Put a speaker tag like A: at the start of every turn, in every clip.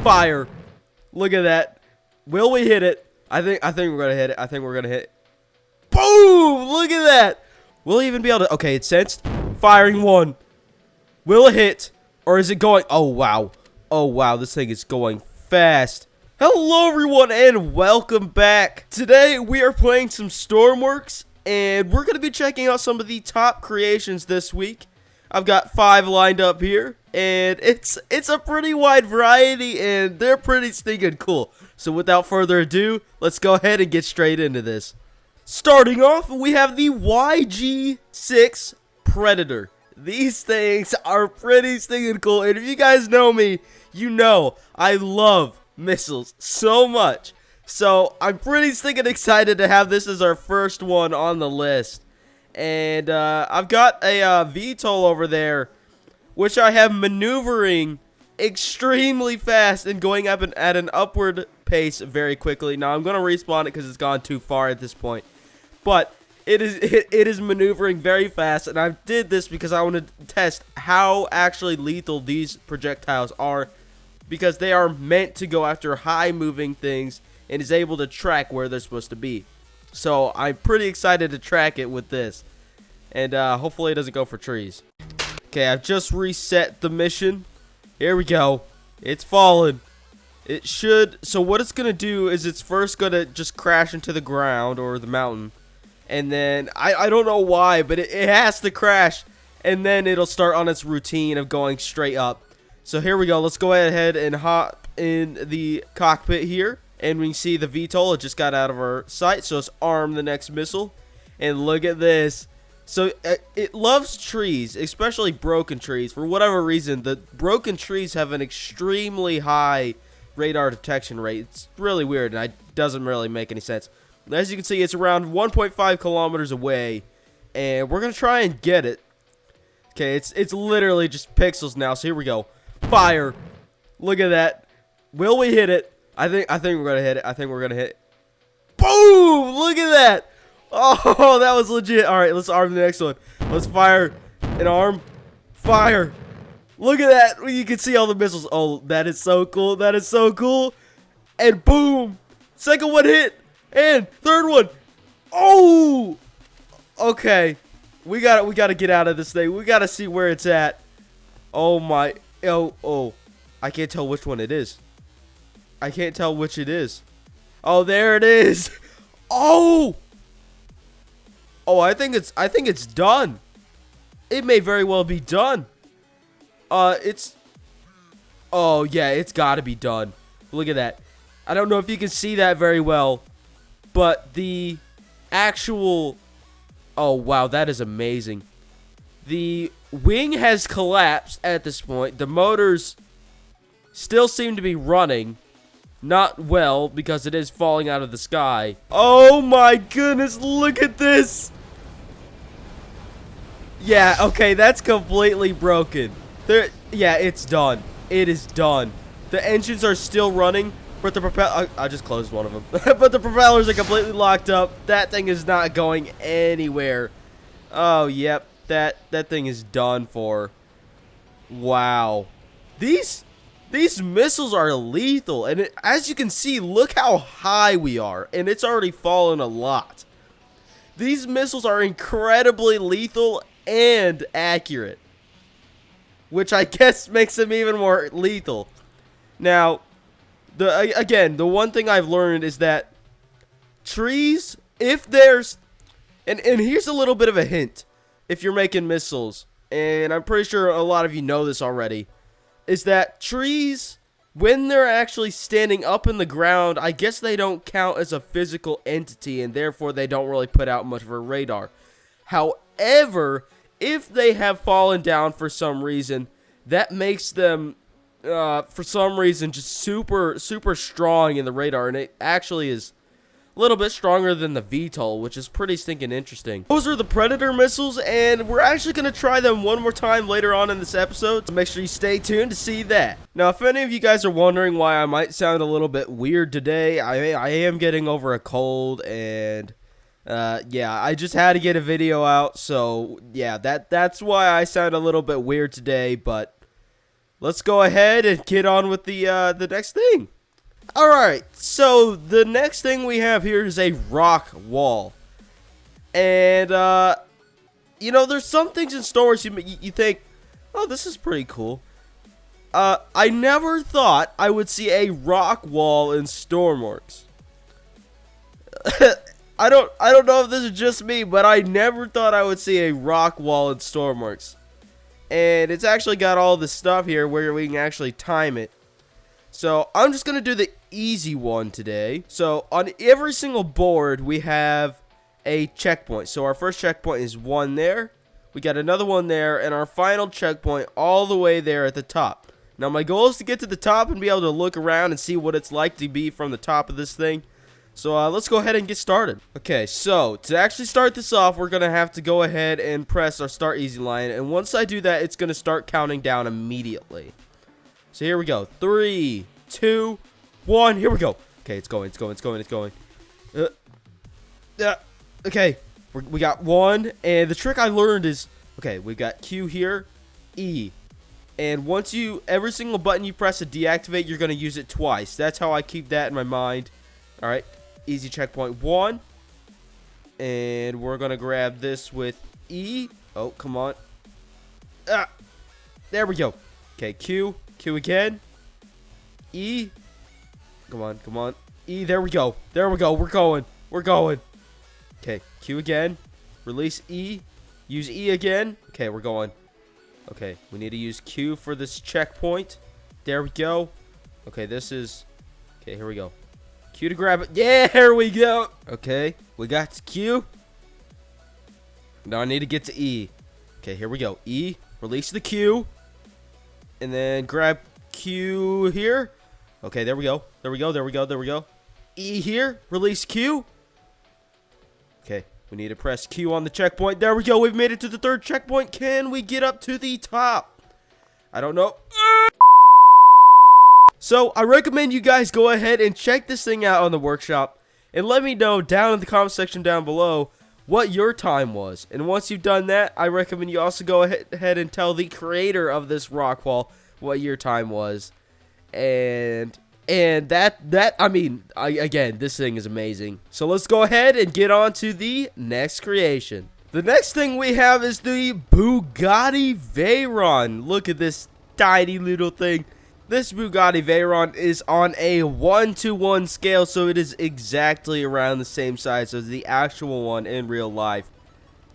A: Fire. Look at that. Will we hit it? I think we're gonna hit it. I think we're gonna hit it. Boom! Look at that. Will he even be able to? Okay, it's sensed. Firing one. Will it hit? Or is it going? Oh, wow. Oh, wow. This thing is going fast. Hello, everyone, and welcome back. Today, we are playing some Stormworks, and we're going to be checking out some of the top creations this week. I've got 5 lined up here, and it's a pretty wide variety, and they're pretty stinking cool. So without further ado, let's go ahead and get straight into this. Starting off, we have the YG6 Predator. These things are pretty stinking cool, and if you guys know me, you know I love missiles so much. So I'm pretty stinking excited to have this as our first one on the list. And I've got a VTOL over there, which I have maneuvering extremely fast and going up at an upward pace very quickly. Now I'm going to respawn it because it's gone too far at this point. But it is maneuvering very fast, and I did this because I want to test how actually lethal these projectiles are, because they are meant to go after high moving things and is able to track where they're supposed to be. So I'm pretty excited to track it with this, and hopefully it doesn't go for trees. Okay, I've just reset the mission. Here we go. It's fallen. It should. So what it's gonna do is it's first gonna just crash into the ground or the mountain. And then, I don't know why, but it has to crash. And then it'll start on its routine of going straight up. So here we go. Let's go ahead and hop in the cockpit here. And we can see the VTOL. It just got out of our sight. So let's arm the next missile. And look at this. So it loves trees, especially broken trees. For whatever reason, the broken trees have an extremely high radar detection rate. It's really weird, and it doesn't really make any sense. As you can see, it's around 1.5 kilometers away, and we're gonna try and get it. Okay, it's literally just pixels now. So here we go. Fire! Look at that. Will we hit it? I think we're gonna hit it. I think we're gonna hit it. Boom! Look at that. Oh, that was legit. All right, let's arm the next one. Let's fire an arm. Fire! Look at that. You can see all the missiles. Oh, that is so cool. That is so cool. And boom! Second one hit. And third one. Oh, okay. We gotta get out of this thing. We gotta see where it's at. Oh my. Oh. I can't tell which one it is. I can't tell which it is. Oh, there it is. Oh. Oh, I think it's done. It may very well be done. Oh yeah, it's gotta be done. Look at that. I don't know if you can see that very well. But the actual... Oh, wow, that is amazing. The wing has collapsed at this point. The motors still seem to be running. Not well, because it is falling out of the sky. Oh, my goodness, look at this. Yeah, okay, that's completely broken. Yeah, it's done. It is done. The engines are still running. But the propeller, I just closed one of them. But the propellers are completely locked up. That thing is not going anywhere. Oh, yep. That thing is done for. Wow. These missiles are lethal. And as you can see, look how high we are. And it's already fallen a lot. These missiles are incredibly lethal and accurate, which I guess makes them even more lethal. Now, the one thing I've learned is that trees, if there's, and here's a little bit of a hint, if you're making missiles, and I'm pretty sure a lot of you know this already, is that trees, when they're actually standing up in the ground, I guess they don't count as a physical entity, and therefore they don't really put out much of a radar. However, if they have fallen down for some reason, that makes them for some reason just super strong in the radar, and it actually is a little bit stronger than the VTOL, which is pretty stinking interesting. Those are the Predator missiles, and we're actually going to try them one more time later on in this episode, so make sure you stay tuned to see that. Now, if any of you guys are wondering why I might sound a little bit weird today, I am getting over a cold, and yeah, I just had to get a video out, so yeah, that's why I sound a little bit weird today. But let's go ahead and get on with the next thing. All right, so the next thing we have here is a rock wall, and you know, there's some things in Stormworks you think, oh, this is pretty cool. I never thought I would see a rock wall in Stormworks. I don't know if this is just me, but I never thought I would see a rock wall in Stormworks. And it's actually got all this stuff here where we can actually time it. So I'm just going to do the easy one today. So on every single board, we have a checkpoint. So our first checkpoint is one there. We got another one there. And our final checkpoint all the way there at the top. Now my goal is to get to the top and be able to look around and see what it's like to be from the top of this thing. So let's go ahead and get started. Okay, so to actually start this off, we're going to have to go ahead and press our start easy line. And once I do that, it's going to start counting down immediately. So here we go. 3, 2, 1. Here we go. Okay, it's going. Okay, we got 1. And the trick I learned is, okay, we got Q here, E. And once every single button you press to deactivate, you're going to use it twice. That's how I keep that in my mind. All right, easy checkpoint 1. And we're going to grab this with E. Oh, come on. There we go. Okay, Q again. E. Come on. E, there we go. We're going. Okay, Q again. Release E. Use E again. Okay, we're going. Okay, we need to use Q for this checkpoint. There we go. Okay, okay, here we go. Q to grab it. Yeah, here we go. Okay, we got Q. Now I need to get to E. Okay, here we go. E, release the Q. And then grab Q here. Okay, there we go. E here, release Q. Okay, we need to press Q on the checkpoint. There we go. We've made it to the third checkpoint. Can we get up to the top? I don't know. So I recommend you guys go ahead and check this thing out on the workshop and let me know down in the comment section down below what your time was. And once you've done that, I recommend you also go ahead and tell the creator of this rock wall what your time was. And I mean, again, this thing is amazing. So let's go ahead and get on to the next creation. The next thing we have is the Bugatti Veyron. Look at this tiny little thing. This Bugatti Veyron is on a 1-to-1 scale, so it is exactly around the same size as the actual one in real life.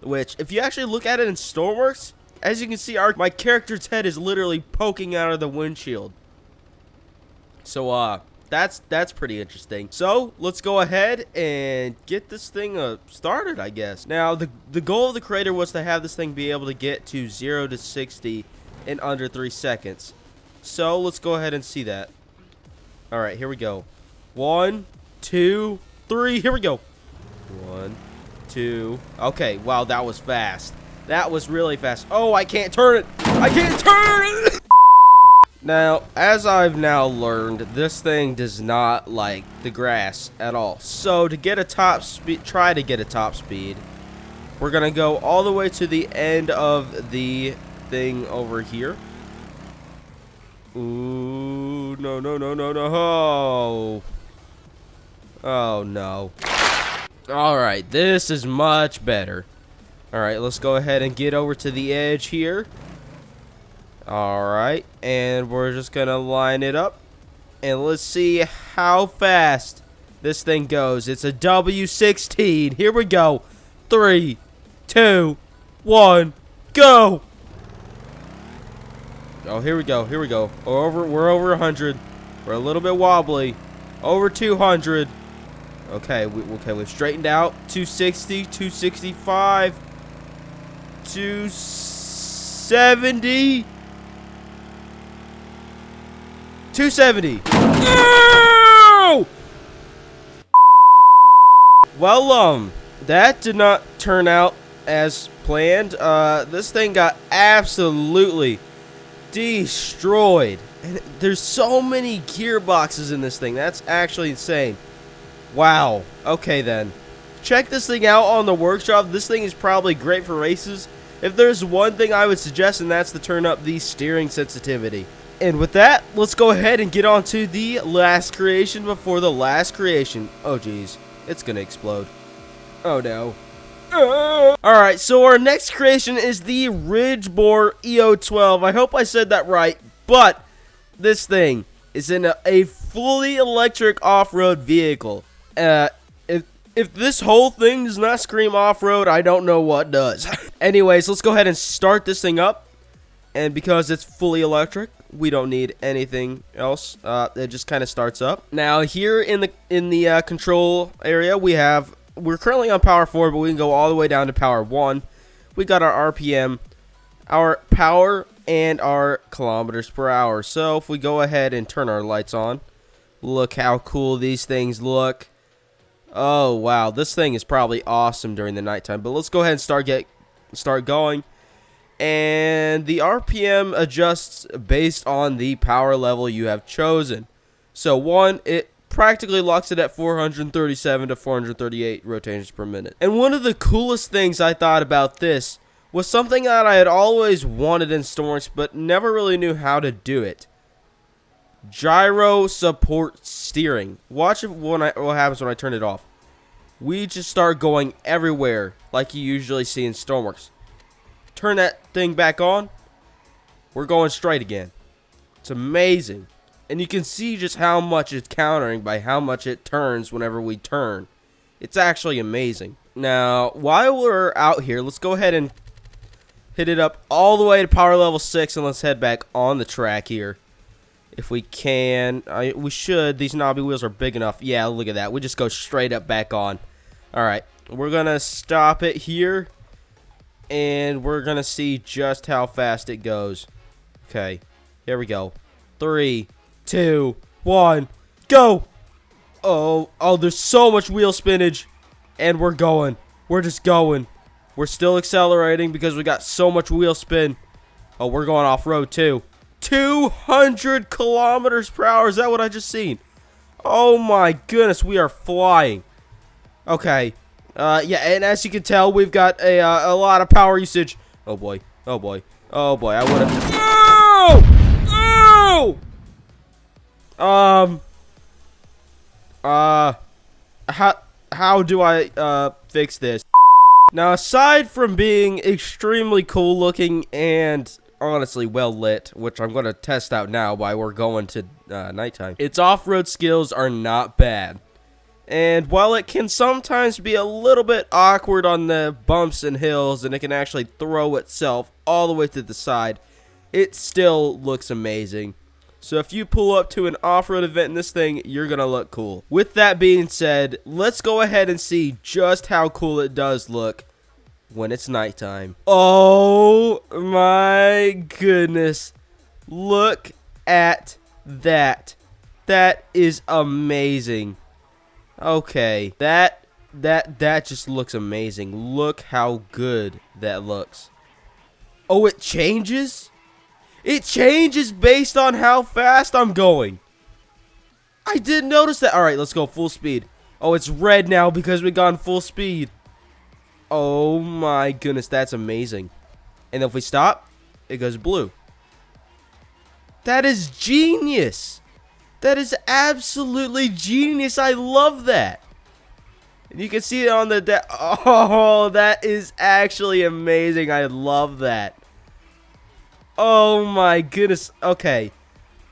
A: Which, if you actually look at it in Stormworks, as you can see, my character's head is literally poking out of the windshield. So, that's pretty interesting. So, let's go ahead and get this thing started, I guess. Now, the goal of the creator was to have this thing be able to get to 0 to 60 in under 3 seconds. So, let's go ahead and see that. Alright, here we go. 1, 2, 3, here we go. 1, 2, okay, wow, that was fast. That was really fast. Oh, I can't turn it! Now, as I've now learned, this thing does not like the grass at all. So, to get a top speed, try to get a top speed, we're going to go all the way to the end of the thing over here. Ooh, no. Oh, no. Alright, this is much better. Alright, let's go ahead and get over to the edge here. Alright, and we're just gonna line it up. And let's see how fast this thing goes. It's a W16. Here we go. 3, 2, 1, go! Oh, here we go. We're over 100. We're a little bit wobbly. Over 200. Okay, we've straightened out. 260, 265, 270. 270. Oh! Well, that did not turn out as planned. This thing got absolutely destroyed. And there's so many gearboxes in this thing. That's actually insane. Wow. Okay, then. Check this thing out on the workshop. This thing is probably great for races. If there's one thing I would suggest, and that's to turn up the steering sensitivity. And with that, let's go ahead and get on to the last creation before the last creation. Oh, geez. It's gonna explode. Oh, no. Alright, so our next creation is the Ridgebore EO12. I hope I said that right, but this thing is in a fully electric off-road vehicle. If this whole thing does not scream off-road, I don't know what does. Anyways, let's go ahead and start this thing up. And because it's fully electric, we don't need anything else. It just kind of starts up. Now here in the control area, we're currently on power 4, but we can go all the way down to power 1. We got our RPM, our power, and our kilometers per hour. So if we go ahead and turn our lights on, look how cool these things look. Oh wow, this thing is probably awesome during the nighttime. But let's go ahead and start going. And the RPM adjusts based on the power level you have chosen. So it practically locks it at 437 to 438 rotations per minute. And one of the coolest things I thought about this was something that I had always wanted in Stormworks, but never really knew how to do it. Gyro support steering. Watch what happens when I turn it off. We just start going everywhere like you usually see in Stormworks. Turn that thing back on, we're going straight again. It's amazing. And you can see just how much it's countering by how much it turns whenever we turn. It's actually amazing. Now, while we're out here, let's go ahead and hit it up all the way to power level 6, and let's head back on the track here. If we can, we should. These knobby wheels are big enough. Yeah, look at that. We just go straight up back on. Alright, we're going to stop it here. And we're going to see just how fast it goes. Okay, here we go. 3, 2, 1, go! Oh, there's so much wheel spinach. And we're going. We're just going. We're still accelerating because we got so much wheel spin. Oh, we're going off-road too. 200 kilometers per hour. Is that what I just seen? Oh my goodness, we are flying. Okay. Yeah, and as you can tell, we've got a lot of power usage. Oh boy, oh boy, oh boy, I would have. How do I fix this? Now, aside from being extremely cool looking and honestly well lit, which I'm going to test out now while we're going to nighttime, its off-road skills are not bad. And while it can sometimes be a little bit awkward on the bumps and hills, and it can actually throw itself all the way to the side, it still looks amazing. So if you pull up to an off-road event in this thing, you're going to look cool. With that being said, let's go ahead and see just how cool it does look when it's nighttime. Oh my goodness. Look at that. That is amazing. Okay, that just looks amazing. Look how good that looks. Oh, it changes? It changes based on how fast I'm going. I didn't notice that. All right, let's go full speed. Oh, it's red now because we gone full speed. Oh my goodness, that's amazing. And if we stop, it goes blue. That is genius. That is absolutely genius. I love that. And you can see it on the oh, that is actually amazing. I love that. Oh my goodness. Okay.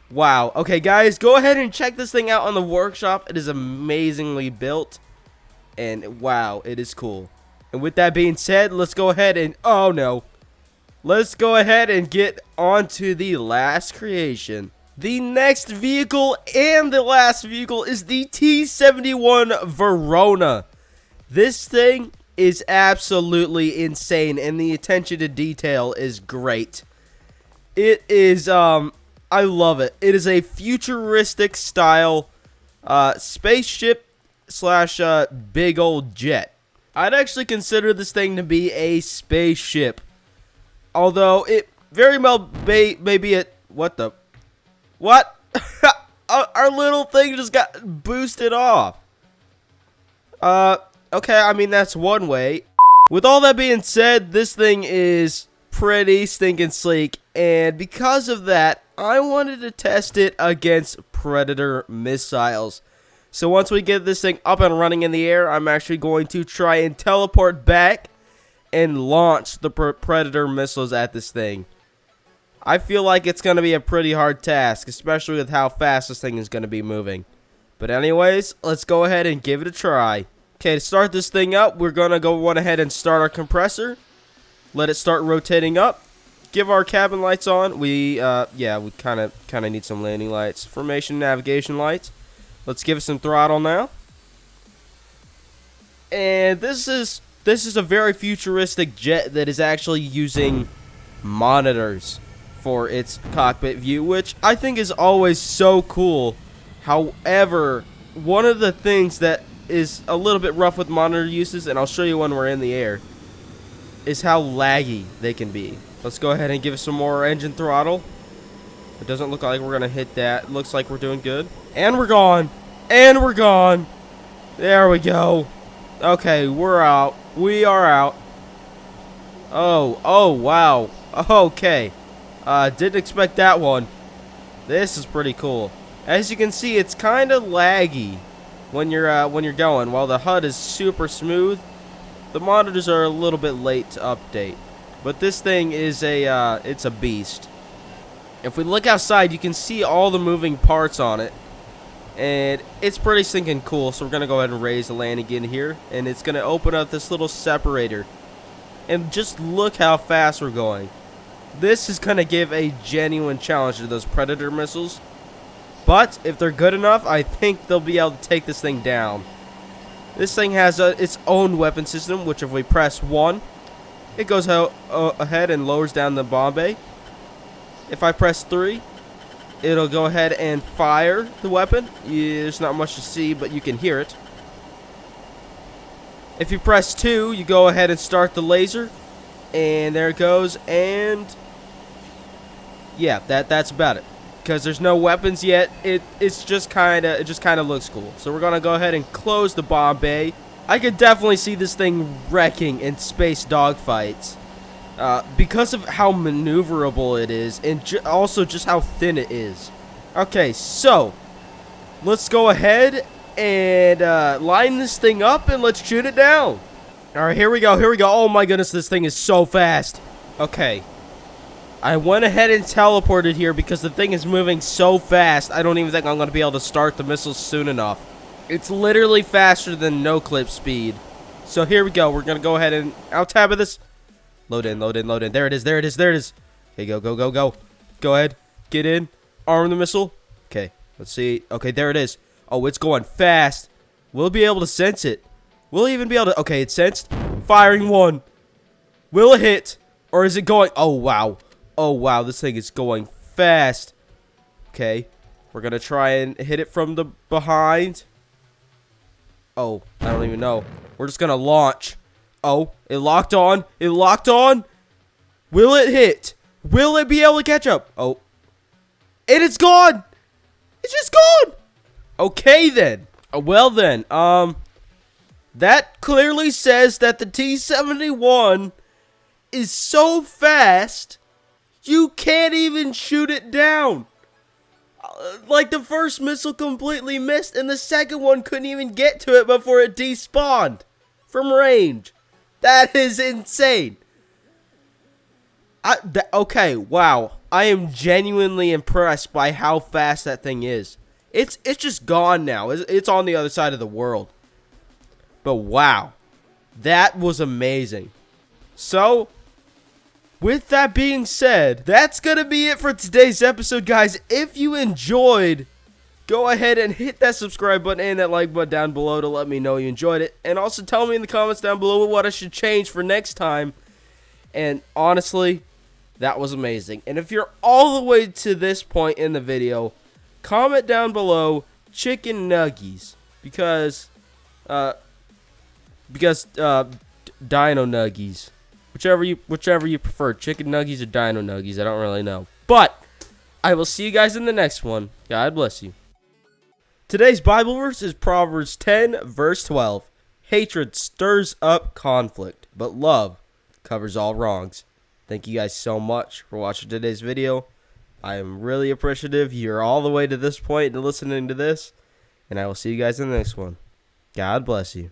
A: Wow. Okay, guys, go ahead and check this thing out on the workshop. It is amazingly built. And wow, it is cool. And with that being said, let's go ahead and oh no. Let's go ahead and get on to the last creation. The next vehicle and the last vehicle is the T-71 Verona. This thing is absolutely insane, and the attention to detail is great. It is, I love it. It is a futuristic style spaceship slash big old jet. I'd actually consider this thing to be a spaceship. Although it very well may be a... What the... What? Our little thing just got boosted off. Okay, I mean, that's one way. With all that being said, this thing is pretty stinking sleek. And because of that, I wanted to test it against Predator missiles. So once we get this thing up and running in the air, I'm actually going to try and teleport back and launch the Predator missiles at this thing. I feel like it's going to be a pretty hard task, especially with how fast this thing is going to be moving. But anyways, let's go ahead and give it a try. Okay, to start this thing up, we're going to go ahead and start our compressor. Let it start rotating up. Give our cabin lights on. We kind of need some landing lights. Formation, navigation lights. Let's give it some throttle now. And this is a very futuristic jet that is actually using monitors for its cockpit view, which I think is always so cool. However, one of the things that is a little bit rough with monitor uses, and I'll show you when we're in the air, is how laggy they can be. Let's go ahead and give it some more engine throttle. It doesn't look like we're going to hit that. It looks like we're doing good. And we're gone. And we're gone. There we go. Okay, we're out. We are out. Oh, wow. Okay. Didn't expect that one. This is pretty cool. As you can see, it's kind of laggy when you're going. While the HUD is super smooth, the monitors are a little bit late to update. But this thing is it's a beast. If we look outside, you can see all the moving parts on it. And it's pretty stinking cool. So we're going to go ahead and raise the landing gear here. And it's going to open up this little separator. And just look how fast we're going. This is going to give a genuine challenge to those Predator missiles. But if they're good enough, I think they'll be able to take this thing down. This thing has its own weapon system, which if we press 1, it goes ahead and lowers down the bomb bay. If I press 3, it'll go ahead and fire the weapon. There's not much to see, but you can hear it. If you press 2, you go ahead and start the laser. And there it goes. And yeah, that's about it. Because there's no weapons yet. It just kind of looks cool. So we're gonna go ahead and close the bomb bay. I could definitely see this thing wrecking in space dogfights because of how maneuverable it is, and also just how thin it is. Okay, so let's go ahead and line this thing up and let's shoot it down. All right, here we go. Here we go. Oh my goodness, this thing is so fast. Okay. I went ahead and teleported here because the thing is moving so fast. I don't even think I'm going to be able to start the missiles soon enough. It's literally faster than no-clip speed. So here we go. We're going to go ahead and out-tab of this. Load in, load in, load in. There it is, there it is, there it is. Okay, go, go, go, go. Go ahead. Get in. Arm the missile. Okay, let's see. Okay, there it is. Oh, it's going fast. We'll be able to sense it. We'll even be able to... Okay, it's sensed. Firing 1. Will it hit? Or is it going... Oh, wow. Oh, wow, this thing is going fast. Okay, we're going to try and hit it from the behind. Oh, I don't even know. We're just going to launch. Oh, it locked on. It locked on. Will it hit? Will it be able to catch up? Oh, and it's gone. It's just gone. Okay, then. Well, then, that clearly says that the T-71 is so fast... You can't even shoot it down. Like the first missile completely missed, and the second one couldn't even get to it before it despawned from range. That is insane. Okay, wow. I am genuinely impressed by how fast that thing is. It's just gone now. It's on the other side of the world. But wow, that was amazing. So... with that being said, that's going to be it for today's episode, guys. If you enjoyed, go ahead and hit that subscribe button and that like button down below to let me know you enjoyed it. And also tell me in the comments down below what I should change for next time. And honestly, that was amazing. And if you're all the way to this point in the video, comment down below chicken nuggies. Because dino nuggies. Whichever you prefer, chicken nuggies or dino nuggies, I don't really know. But I will see you guys in the next one. God bless you. Today's Bible verse is Proverbs 10, verse 12. Hatred stirs up conflict, but love covers all wrongs. Thank you guys so much for watching today's video, I am really appreciative you're all the way to this point and listening to this. And I will see you guys in the next one. God bless you.